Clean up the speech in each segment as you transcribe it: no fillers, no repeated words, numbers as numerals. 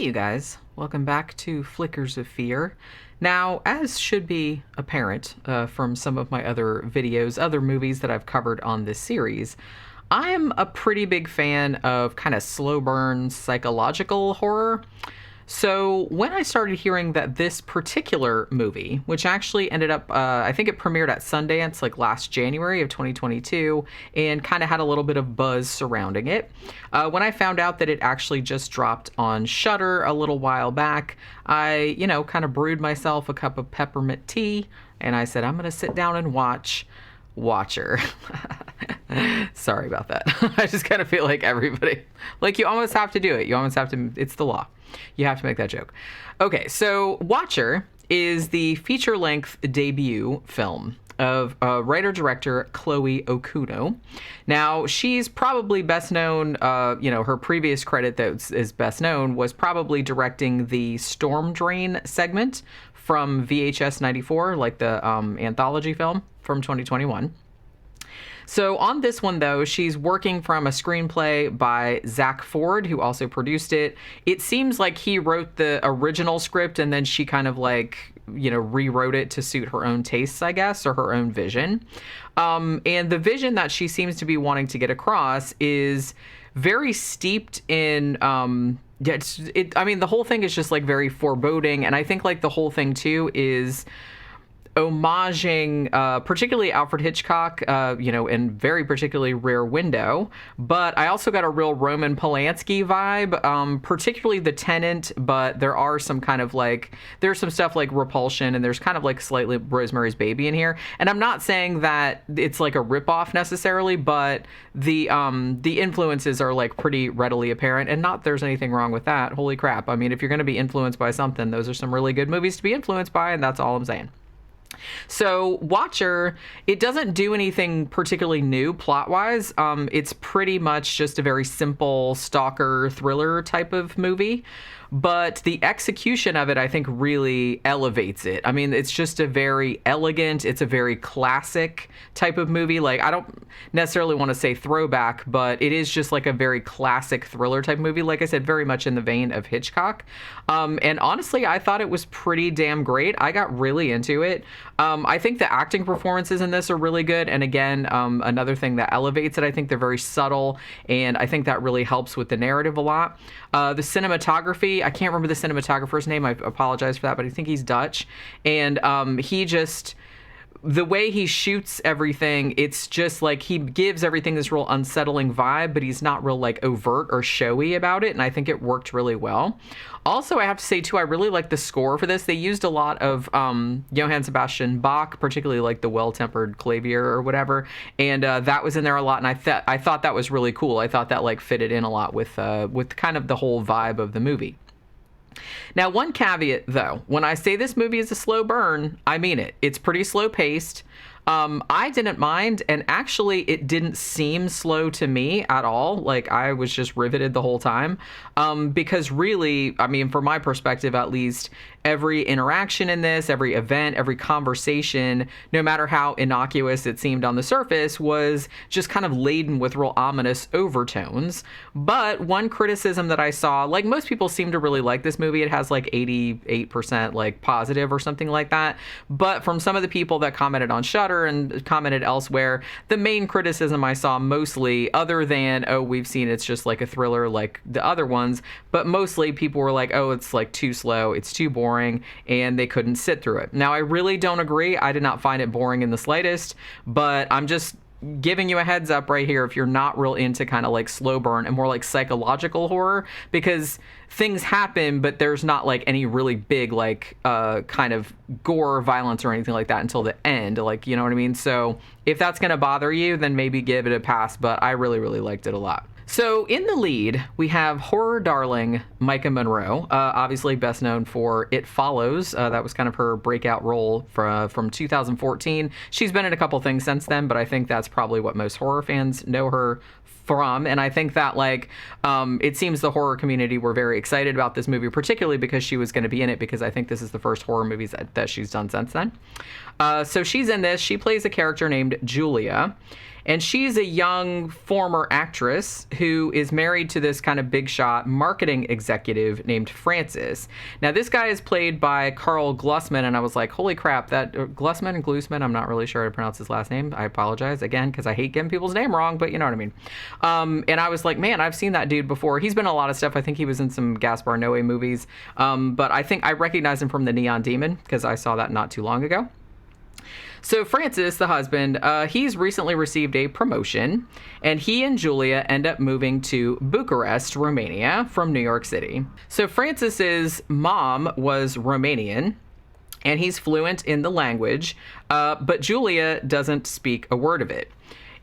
you guys. Welcome back to Flickers of Fear. Now, as should be apparent from some of my other videos, other movies that I've covered on this series, I'm a pretty big fan of kind of slow burn psychological horror. So when I started hearing that this particular movie, which actually ended up, I think it premiered at Sundance like last January of 2022 and kind of had a little bit of buzz surrounding it. When I found out that it actually just dropped on Shudder a little while back, I, kind of brewed myself a cup of peppermint tea and I said, I'm going to sit down and watch Watcher. Sorry about that. I just kind of feel like everybody, like you almost have to do it. You almost have to, it's the law. You have to make that joke. Okay, so Watcher is the feature-length debut film of writer-director Chloe Okuno. Now, she's probably best known, her previous credit that is best known was probably directing the Storm Drain segment from VHS 94, like the anthology film from 2021. So on this one, though, she's working from a screenplay by Zach Ford, who also produced it. It seems like he wrote the original script and then she kind of rewrote it to suit her own tastes, I guess, or her own vision. And the vision that she seems to be wanting to get across is very steeped in... the whole thing is just very foreboding. And I think the whole thing, too, is homaging particularly Alfred Hitchcock, and very particularly Rear Window. But I also got a real Roman Polanski vibe, particularly The Tenant, but there are some kind of there's some stuff like Repulsion, and there's kind of slightly Rosemary's Baby in here. And I'm not saying that it's a ripoff necessarily, but the influences are pretty readily apparent, and not there's anything wrong with that. Holy crap. I mean, if you're going to be influenced by something, those are some really good movies to be influenced by, and that's all I'm saying. So Watcher, it doesn't do anything particularly new plot-wise. It's pretty much just a very simple stalker thriller type of movie. But the execution of it, I think, really elevates it. I mean, it's just a very elegant, it's a very classic type of movie. I don't necessarily want to say throwback, but it is just a very classic thriller type movie. Like I said, very much in the vein of Hitchcock. And honestly, I thought it was pretty damn great. I got really into it. I think the acting performances in this are really good. And again, another thing that elevates it, I think they're very subtle. And I think that really helps with the narrative a lot. The cinematography, I can't remember the cinematographer's name. I apologize for that, but I think he's Dutch. And the way he shoots everything, it's just he gives everything this real unsettling vibe, but he's not real overt or showy about it. And I think it worked really well. Also, I have to say, too, I really like the score for this. They used a lot of Johann Sebastian Bach, particularly the Well-Tempered Clavier or whatever. And that was in there a lot. And I thought that was really cool. I thought that fitted in a lot with kind of the whole vibe of the movie. Now, one caveat, though, when I say this movie is a slow burn, I mean it. It's pretty slow paced. I didn't mind, and actually it didn't seem slow to me at all. I was just riveted the whole time. Because really, I mean, from my perspective at least, every interaction in this, every event, every conversation, no matter how innocuous it seemed on the surface, was just kind of laden with real ominous overtones. But one criticism that I saw, most people seem to really like this movie. It has 88% positive or something like that. But from some of the people that commented on Shudder and commented elsewhere, the main criticism I saw mostly, other than, oh, we've seen it's just a thriller like the other ones, but mostly people were oh, it's too slow, it's too boring, and they couldn't sit through it. Now, I really don't agree. I did not find it boring in the slightest, but I'm just giving you a heads up right here if you're not real into kind of slow burn and more psychological horror, because things happen, but there's not any really big kind of gore or violence or anything like that until the end, you know what I mean? So if that's going to bother you, then maybe give it a pass, but I really, really liked it a lot. So in the lead, we have horror darling Maika Monroe, obviously best known for It Follows. That was kind of her breakout role from 2014. She's been in a couple things since then, but I think that's probably what most horror fans know her from. And I think that it seems the horror community were very excited about this movie, particularly because she was going to be in it, because I think this is the first horror movies that she's done since then. So she's in this. She plays a character named Julia. And she's a young former actress who is married to this kind of big shot marketing executive named Francis. Now, this guy is played by Carl Glusman, and I was like, holy crap, that Glusman, I'm not really sure how to pronounce his last name. I apologize again, because I hate getting people's name wrong, but you know what I mean. And I was like, man, I've seen that dude before. He's been in a lot of stuff. I think he was in some Gaspar Noé movies. But I think I recognize him from The Neon Demon, because I saw that not too long ago. So Francis, the husband, he's recently received a promotion, and he and Julia end up moving to Bucharest, Romania, from New York City. So Francis's mom was Romanian, and he's fluent in the language, but Julia doesn't speak a word of it.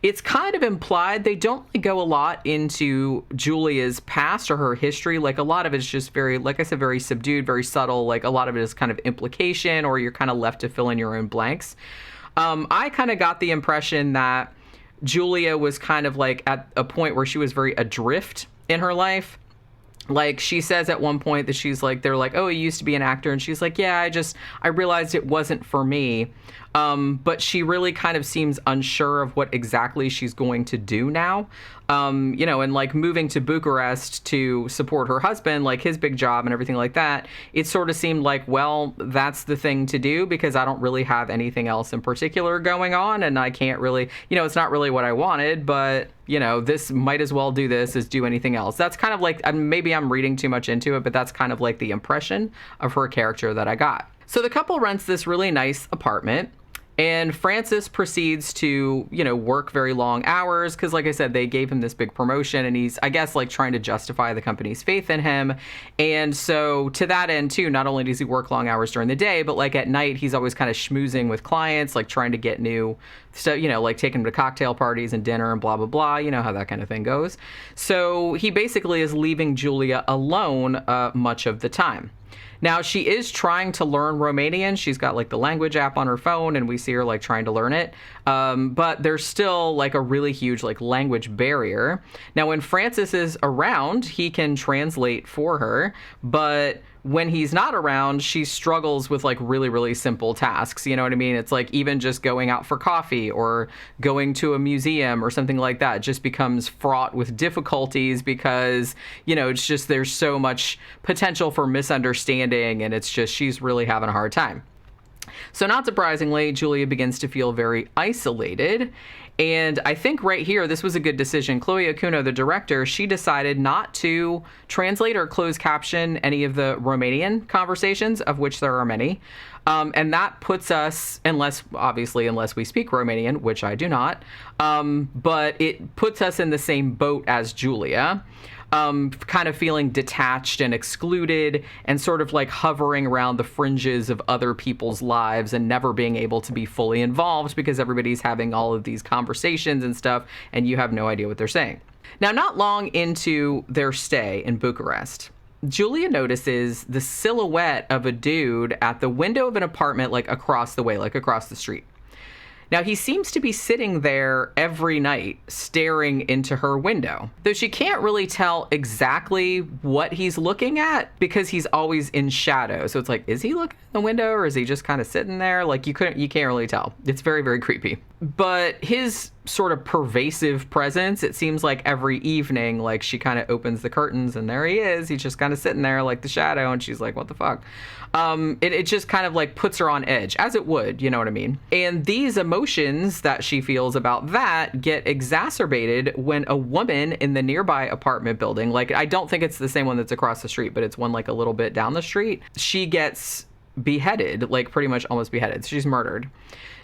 It's kind of implied. They don't really go a lot into Julia's past or her history. Like, a lot of it's just very, like I said, very subdued, very subtle. Like, a lot of it is kind of implication, or you're kind of left to fill in your own blanks. I kind of got the impression that Julia was kind of like at a point where she was very adrift in her life. Like, she says at one point that she's like, they're like, oh, you used to be an actor. And she's like, yeah, I realized it wasn't for me. But she really kind of seems unsure of what exactly she's going to do now. And like moving to Bucharest to support her husband, like his big job and everything like that, it sort of seemed like, well, that's the thing to do, because I don't really have anything else in particular going on. And I can't really, it's not really what I wanted, but this might as well do this as do anything else. That's kind of like, maybe I'm reading too much into it, but that's kind of like the impression of her character that I got. So the couple rents this really nice apartment, and Francis proceeds to, work very long hours because, like I said, they gave him this big promotion, and he's, I guess, like trying to justify the company's faith in him. And so to that end, too, not only does he work long hours during the day, but like at night, he's always kind of schmoozing with clients, like trying to get new stuff, like taking them to cocktail parties and dinner and blah, blah, blah. You know how that kind of thing goes. So he basically is leaving Julia alone much of the time. Now, she is trying to learn Romanian. She's got like the language app on her phone, and we see her like trying to learn it. But there's still like a really huge like language barrier. Now, when Francis is around, he can translate for her, but when he's not around, she struggles with like really, really simple tasks. You know what I mean? It's like even just going out for coffee or going to a museum or something like that just becomes fraught with difficulties because, it's just there's so much potential for misunderstanding, and it's just she's really having a hard time. So not surprisingly, Julia begins to feel very isolated. And I think right here, this was a good decision. Chloe Okuno, the director, she decided not to translate or close caption any of the Romanian conversations, of which there are many. And that puts us, unless we speak Romanian, which I do not, but it puts us in the same boat as Julia. Kind of feeling detached and excluded and sort of like hovering around the fringes of other people's lives and never being able to be fully involved because everybody's having all of these conversations and stuff, and you have no idea what they're saying. Now, not long into their stay in Bucharest, Julia notices the silhouette of a dude at the window of an apartment, like across the way, like across the street. Now, he seems to be sitting there every night, staring into her window, though she can't really tell exactly what he's looking at because he's always in shadow. So it's like, is he looking at the window or is he just kind of sitting there? Like you can't really tell. It's very, very creepy. But his sort of pervasive presence, it seems like every evening, like she kind of opens the curtains and there he is. He's just kind of sitting there like the shadow, and she's like, what the fuck? It just kind of like puts her on edge, as it would, you know what I mean? And these emotions that she feels about that get exacerbated when a woman in the nearby apartment building, like I don't think it's the same one that's across the street, but it's one like a little bit down the street, she gets beheaded, like pretty much almost beheaded. She's murdered.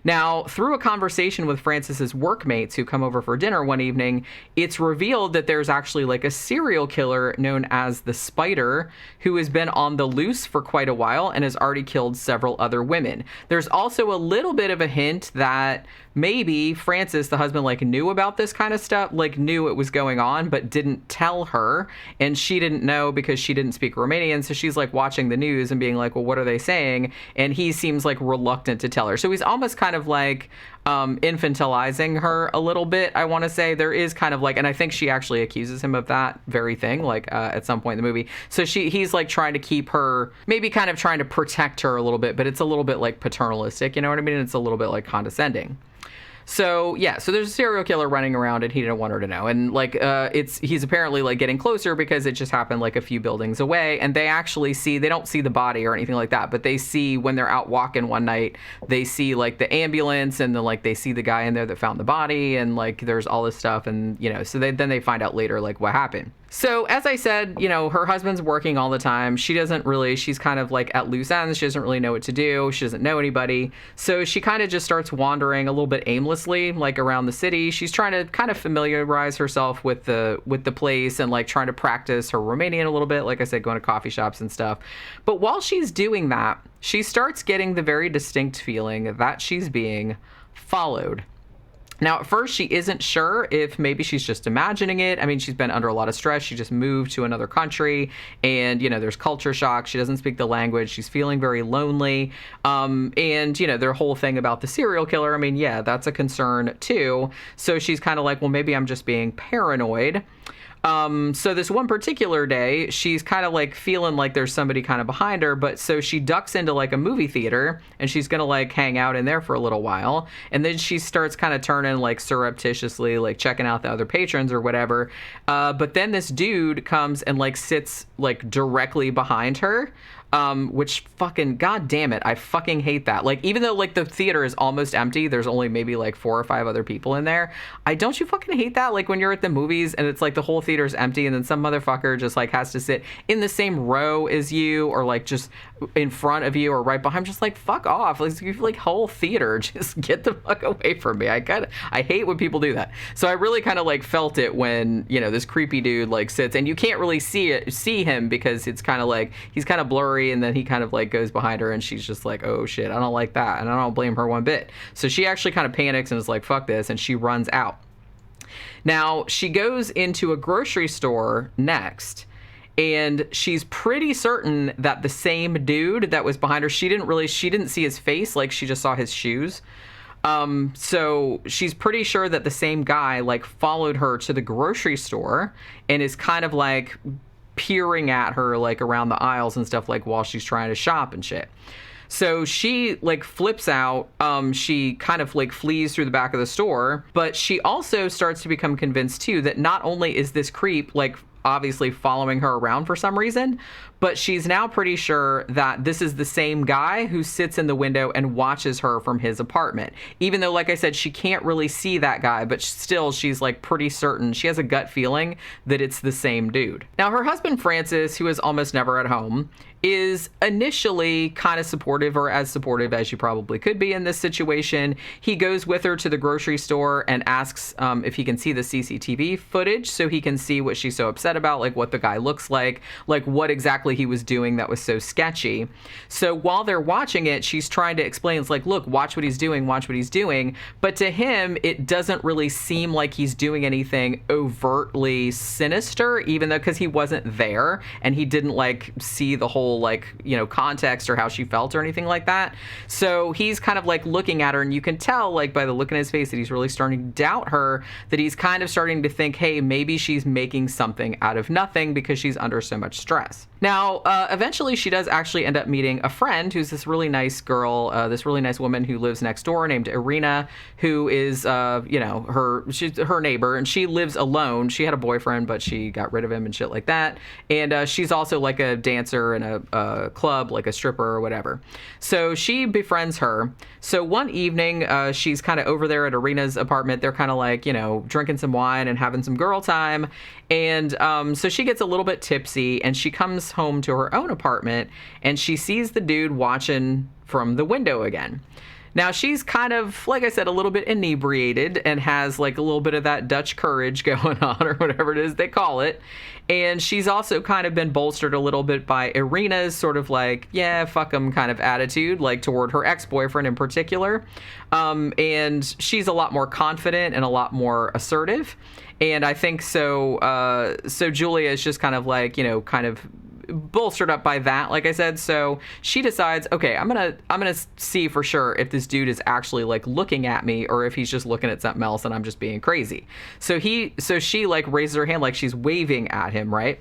Now, through a conversation with Francis's workmates who come over for dinner one evening, it's revealed that there's actually like a serial killer known as the Spider who has been on the loose for quite a while and has already killed several other women. There's also a little bit of a hint that maybe Francis, the husband, like knew about this kind of stuff, like knew it was going on, but didn't tell her. And she didn't know because she didn't speak Romanian. So she's like watching the news and being like, well, what are they saying? And he seems like reluctant to tell her. So he's almost kind of like infantilizing her a little bit, I want to say. There is kind of like, and I think she actually accuses him of that very thing, like at some point in the movie. So he's like trying to keep her, maybe kind of trying to protect her a little bit, but it's a little bit like paternalistic, you know what I mean? It's a little bit like condescending. So yeah, so there's a serial killer running around and he didn't want her to know. And like he's apparently like getting closer because it just happened like a few buildings away, and they actually they don't see the body or anything like that, but they see when they're out walking one night, they see like the ambulance, and then like they see the guy in there that found the body, and like there's all this stuff, and so then they find out later like what happened. So as I said, her husband's working all the time. She's kind of like at loose ends. She doesn't really know what to do. She doesn't know anybody. So she kind of just starts wandering a little bit aimlessly, like around the city. She's trying to kind of familiarize herself with the place and like trying to practice her Romanian a little bit. Like I said, going to coffee shops and stuff. But while she's doing that, she starts getting the very distinct feeling that she's being followed. Now, at first, she isn't sure if maybe she's just imagining it. I mean, she's been under a lot of stress. She just moved to another country, and, there's culture shock. She doesn't speak the language. She's feeling very lonely. And, their whole thing about the serial killer, I mean, yeah, that's a concern, too. So she's kind of like, well, maybe I'm just being paranoid. So this one particular day, she's kind of like feeling like there's somebody kind of behind her, but so she ducks into like a movie theater and she's going to like hang out in there for a little while. And then she starts kind of turning like surreptitiously, like checking out the other patrons or whatever. But then this dude comes and like sits like directly behind her. Which fucking, god damn it, I fucking hate that. Like, even though like the theater is almost empty, there's only maybe like 4 or 5 other people in there. Don't you fucking hate that? Like when you're at the movies and it's like the whole theater's empty and then some motherfucker just like has to sit in the same row as you or like just in front of you or right behind. Just like, fuck off. Like whole theater, just get the fuck away from me. I hate when people do that. So I really kind of like felt it when, this creepy dude like sits and you can't really see him because it's kind of like, he's kind of blurry. And then he kind of like goes behind her and she's just like, oh shit, I don't like that. And I don't blame her one bit. So she actually kind of panics and is like, fuck this. And she runs out. Now she goes into a grocery store next. And she's pretty certain that the same dude that was behind her, she didn't see his face. Like she just saw his shoes. So she's pretty sure that the same guy like followed her to the grocery store and is kind of like peering at her like around the aisles and stuff like while she's trying to shop and shit. So she like flips out. She kind of like flees through the back of the store, but she also starts to become convinced too that not only is this creep like obviously following her around for some reason, but she's now pretty sure that this is the same guy who sits in the window and watches her from his apartment. Even though, like I said, she can't really see that guy, but still she's like pretty certain. She has a gut feeling that it's the same dude. Now, her husband, Francis, who is almost never at home, is initially kind of supportive, or as supportive as you probably could be in this situation. He goes with her to the grocery store and asks if he can see the CCTV footage so he can see what she's so upset about, like what the guy looks like what exactly he was doing that was so sketchy. So while they're watching it, she's trying to explain, it's like, look, watch what he's doing. But to him, it doesn't really seem like he's doing anything overtly sinister, even though, because he wasn't there and he didn't like see the whole context or how she felt or anything like that. So he's kind of like looking at her, and you can tell like by the look in his face that he's really starting to doubt her, that he's kind of starting to think, hey, maybe she's making something out of nothing because she's under so much stress. Now, eventually she does actually end up meeting a friend who's this really nice girl, this really nice woman who lives next door named Irina, who is, she's her neighbor, and she lives alone. She had a boyfriend, but she got rid of him and shit like that. And she's also like a dancer in a club, like a stripper or whatever. So she befriends her. So one evening, she's kind of over there at Irina's apartment. They're kind of like, drinking some wine and having some girl time. And so she gets a little bit tipsy, and she comes home to her own apartment, and she sees the dude watching from the window again. Now, she's kind of, like I said, a little bit inebriated and has like a little bit of that Dutch courage going on, or whatever it is they call it. And she's also kind of been bolstered a little bit by Irina's sort of like, yeah, fuck him kind of attitude, like toward her ex-boyfriend in particular. And she's a lot more confident and a lot more assertive. And I think so Julia is just kind of like, kind of bolstered up by that, like I said. So she decides, okay, I'm gonna see for sure if this dude is actually like looking at me, or if he's just looking at something else and I'm just being crazy. So she like raises her hand like she's waving at him, right?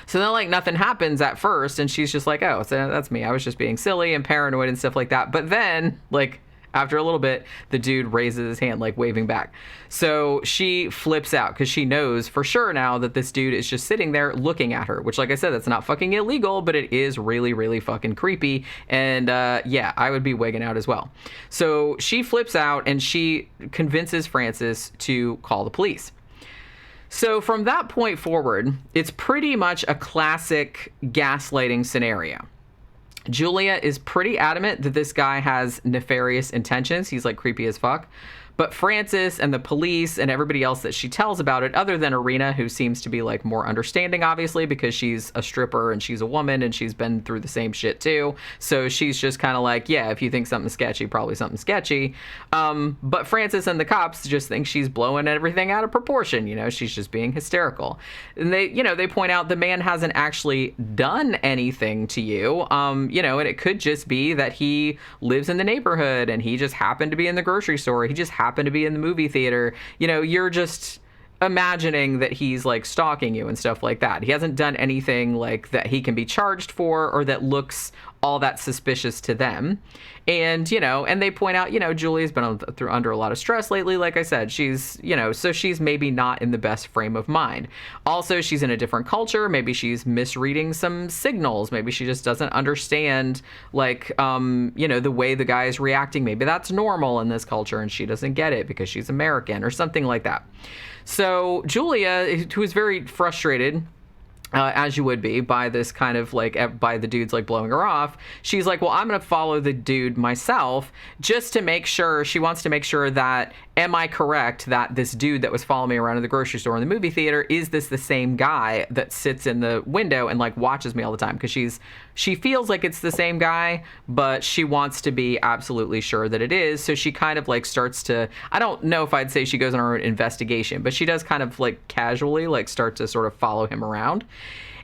So then like nothing happens at first, and she's just like, oh, so that's me. I was just being silly and paranoid and stuff like that. But then like After a little bit, the dude raises his hand, like waving back. So she flips out because she knows for sure now that this dude is just sitting there looking at her, which, like I said, that's not fucking illegal, but it is really, really fucking creepy. And yeah, I would be wigging out as well. So she flips out and she convinces Francis to call the police. So from that point forward, it's pretty much a classic gaslighting scenario. Julia is pretty adamant that this guy has nefarious intentions. He's like creepy as fuck. But Francis and the police and everybody else that she tells about it, other than Irina, who seems to be like more understanding, obviously, because she's a stripper and she's a woman and she's been through the same shit too. So she's just kind of like, yeah, if you think something's sketchy, probably something sketchy. But Francis and the cops just think she's blowing everything out of proportion. You know, she's just being hysterical. And they point out the man hasn't actually done anything to you. And it could just be that he lives in the neighborhood and he just happened to be in the grocery store. He just happened to be in the movie theater. You're just imagining that he's like stalking you and stuff like that. He hasn't done anything like that he can be charged for or that looks all that suspicious to them. And they point out, Julia's been under a lot of stress lately. Like I said, she's, so she's maybe not in the best frame of mind. Also, she's in a different culture. Maybe she's misreading some signals. Maybe she just doesn't understand, like, the way the guy is reacting. Maybe that's normal in this culture and she doesn't get it because she's American or something like that. So Julia, who is very frustrated, as you would be, by this kind of like, by the dudes like blowing her off, she's like, well, I'm going to follow the dude myself just to make sure. She wants to make sure that, am I correct that this dude that was following me around in the grocery store in the movie theater, is this the same guy that sits in the window and like watches me all the time? Because she feels like it's the same guy, but she wants to be absolutely sure that it is. So she kind of like starts to, I don't know if I'd say she goes on her investigation, but she does kind of like casually like start to sort of follow him around.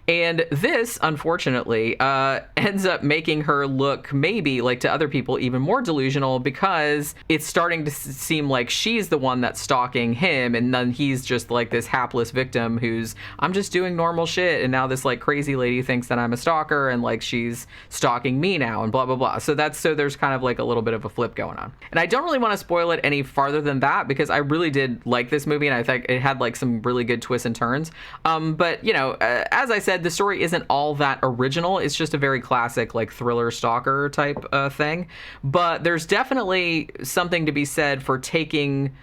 And this, unfortunately, ends up making her look maybe like to other people even more delusional, because it's starting to seem like she's the one that's stalking him. And then he's just like this hapless victim who's, I'm just doing normal shit. And now this like crazy lady thinks that I'm a stalker and like she's stalking me now and blah, blah, blah. So there's kind of like a little bit of a flip going on. And I don't really want to spoil it any farther than that, because I really did like this movie and I think it had like some really good twists and turns. But, as I said, the story isn't all that original. It's just a very classic like thriller stalker type thing. But there's definitely something to be said for taking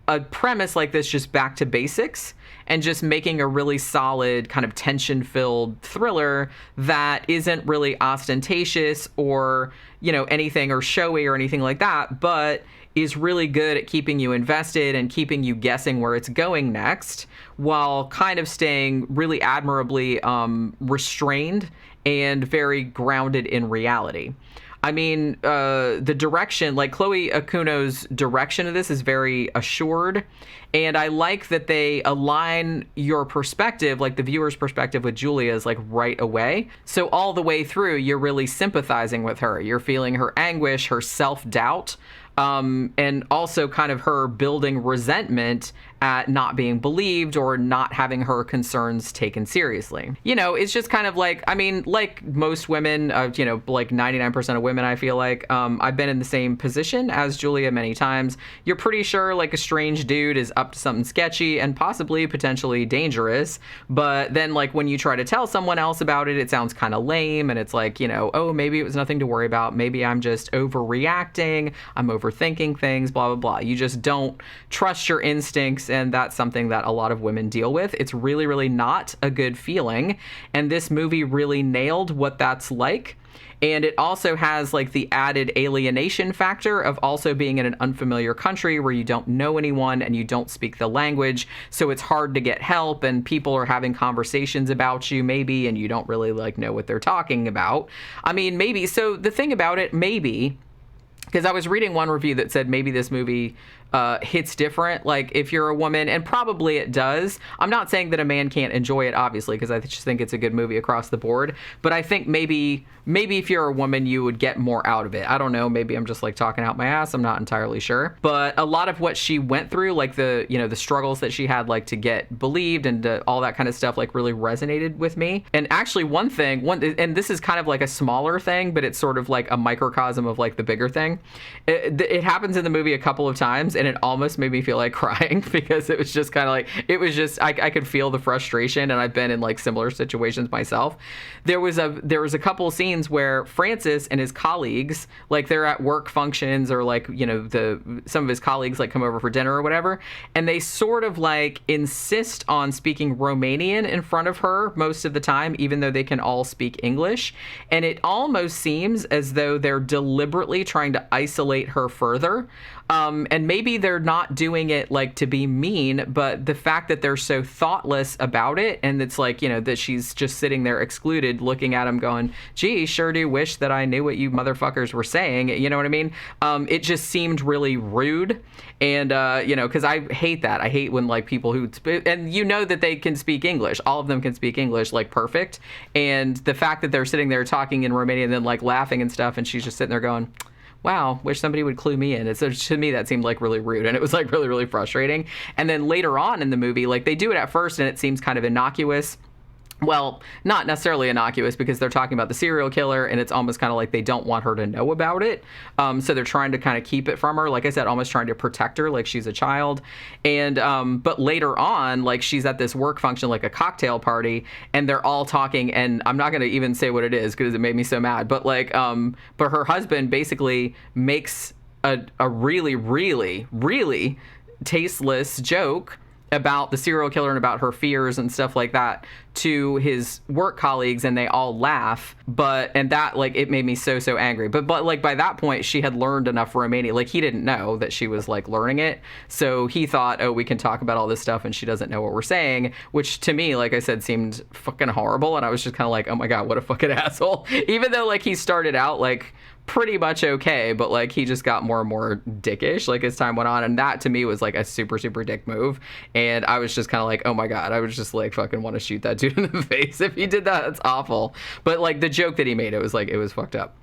a premise like this just back to basics and just making a really solid kind of tension-filled thriller that isn't really ostentatious or, anything or showy or anything like that, but is really good at keeping you invested and keeping you guessing where it's going next, while kind of staying really admirably restrained and very grounded in reality. I mean, the direction, like Chloe Okuno's direction of this is very assured. And I like that they align your perspective, like the viewer's perspective with Julia's, like right away. So all the way through, you're really sympathizing with her. You're feeling her anguish, her self-doubt, and also kind of her building resentment at not being believed or not having her concerns taken seriously. It's just kind of like, I mean, like most women, like 99% of women, I feel like, I've been in the same position as Julia many times. You're pretty sure like a strange dude is up to something sketchy and possibly potentially dangerous. But then like when you try to tell someone else about it, it sounds kind of lame. And it's like, oh, maybe it was nothing to worry about. Maybe I'm just overreacting. I'm overthinking things, blah, blah, blah. You just don't trust your instincts. And that's something that a lot of women deal with. It's really, really not a good feeling. And this movie really nailed what that's like. And it also has like the added alienation factor of also being in an unfamiliar country where you don't know anyone and you don't speak the language. So it's hard to get help and people are having conversations about you maybe, and you don't really like know what they're talking about. I mean, maybe. So the thing about it, maybe, because I was reading one review that said maybe this movie hits different, like if you're a woman, and probably it does. I'm not saying that a man can't enjoy it, obviously, because I just think it's a good movie across the board, but I think maybe if you're a woman, you would get more out of it. I don't know, maybe I'm just like talking out my ass, I'm not entirely sure, but a lot of what she went through, like the struggles that she had, like to get believed and all that kind of stuff, like really resonated with me. And actually one and this is kind of like a smaller thing, but it's sort of like a microcosm of like the bigger thing. It happens in the movie a couple of times, and it almost made me feel like crying because it was just kind of like, it was just, I could feel the frustration, and I've been in like similar situations myself. There was a couple of scenes where Francis and his colleagues, like they're at work functions, or like, some of his colleagues like come over for dinner or whatever, and they sort of like insist on speaking Romanian in front of her most of the time, even though they can all speak English. And it almost seems as though they're deliberately trying to isolate her further. And maybe they're not doing it like to be mean, but the fact that they're so thoughtless about it, and it's like, that she's just sitting there excluded looking at him going, gee, sure do wish that I knew what you motherfuckers were saying. You know what I mean? It just seemed really rude. And, because I hate that. I hate when like people who, and that they can speak English. All of them can speak English like perfect. And the fact that they're sitting there talking in Romanian and then like laughing and stuff, and she's just sitting there going, wow, wish somebody would clue me in. And so to me, that seemed like really rude, and it was like really, really frustrating. And then later on in the movie, like they do it at first and it seems kind of innocuous. Well, not necessarily innocuous, because they're talking about the serial killer, and it's almost kind of like they don't want her to know about it. So they're trying to kind of keep it from her. Like I said, almost trying to protect her like she's a child. And but later on, like she's at this work function, like a cocktail party, and they're all talking. And I'm not going to even say what it is because it made me so mad. But like, but her husband basically makes a really, really, really tasteless joke about the serial killer and about her fears and stuff like that to his work colleagues, and they all laugh. And that, like, it made me so angry. But like by that point, she had learned enough Romanian. Like he didn't know that she was like learning it, so he thought, oh, we can talk about all this stuff and she doesn't know what we're saying, which to me, like I said, seemed fucking horrible. And I was just kind of like, oh my god, what a fucking asshole. Even though like he started out like pretty much okay, but like he just got more and more dickish like as time went on, and that to me was like a super dick move. And I was just kind of like, oh my god, I was just like fucking want to shoot that dude in the face if he did that. That's awful. But like the joke that he made, it was like, it was fucked up.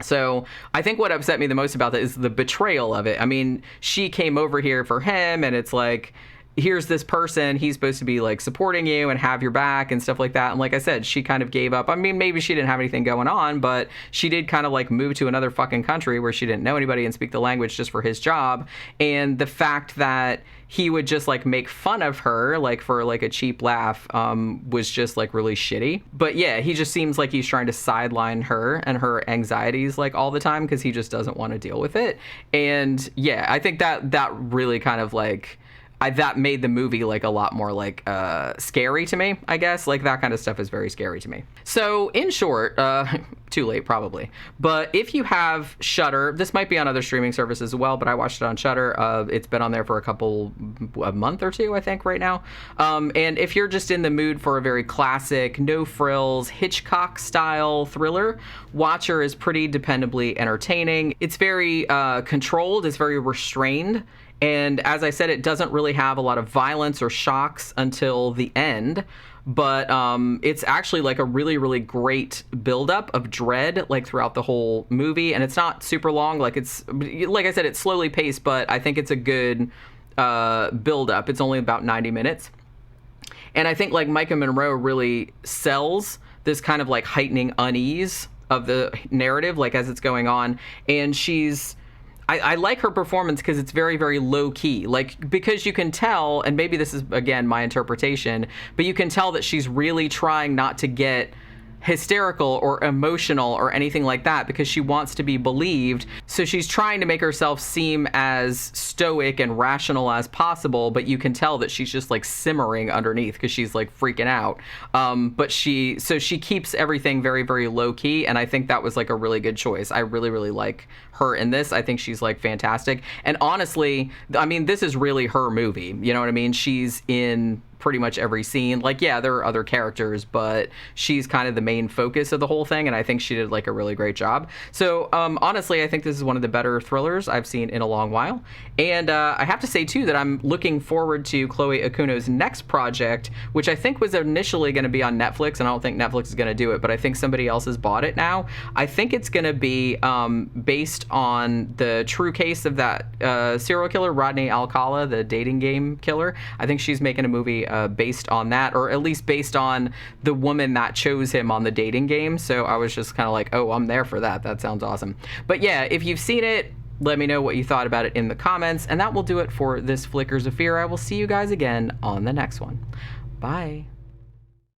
So I think what upset me the most about that is the betrayal of it. I mean, she came over here for him, and it's like, here's this person, he's supposed to be like supporting you and have your back and stuff like that. And like I said, she kind of gave up. I mean, maybe she didn't have anything going on, but she did kind of like move to another fucking country where she didn't know anybody and speak the language just for his job. And the fact that he would just like make fun of her like for like a cheap laugh was just like really shitty. But yeah, he just seems like he's trying to sideline her and her anxieties like all the time because he just doesn't want to deal with it. And yeah, I think that really kind of like that made the movie like a lot more like scary to me, I guess. Like that kind of stuff is very scary to me. So in short, too late probably, but if you have Shudder, this might be on other streaming services as well, but I watched it on Shudder. It's been on there for a month or two, I think, right now. And if you're just in the mood for a very classic, no frills, Hitchcock style thriller, Watcher is pretty dependably entertaining. It's very controlled, it's very restrained. And as I said, it doesn't really have a lot of violence or shocks until the end. But it's actually like a really, really great buildup of dread like throughout the whole movie. And it's not super long. Like it's, like I said, it's slowly paced, but I think it's a good buildup. It's only about 90 minutes. And I think like Maika Monroe really sells this kind of like heightening unease of the narrative, like as it's going on. And I like her performance because it's very, very low key. Like, because you can tell, and maybe this is, again, my interpretation, but you can tell that she's really trying not to get hysterical or emotional or anything like that because she wants to be believed. So she's trying to make herself seem as stoic and rational as possible, but you can tell that she's just like simmering underneath because she's like freaking out. But she keeps everything very, very low key, and I think that was like a really good choice. I really, really like her in this. I think she's like fantastic. And honestly, I mean, this is really her movie. You know what I mean? She's in pretty much every scene. Like, yeah, there are other characters, but she's kind of the main focus of the whole thing, and I think she did like a really great job. So honestly, I think this is one of the better thrillers I've seen in a long while. And I have to say too that I'm looking forward to Chloe Okuno's next project, which I think was initially going to be on Netflix, and I don't think Netflix is going to do it, but I think somebody else has bought it now. I think it's going to be based on the true case of that serial killer, Rodney Alcala, the dating game killer. I think she's making a movie based on that, or at least based on the woman that chose him on the dating game. So I was just kind of like, oh, I'm there for that. That sounds awesome. But yeah, if you've seen it, let me know what you thought about it in the comments. And that will do it for this Flickers of Fear. I will see you guys again on the next one. Bye.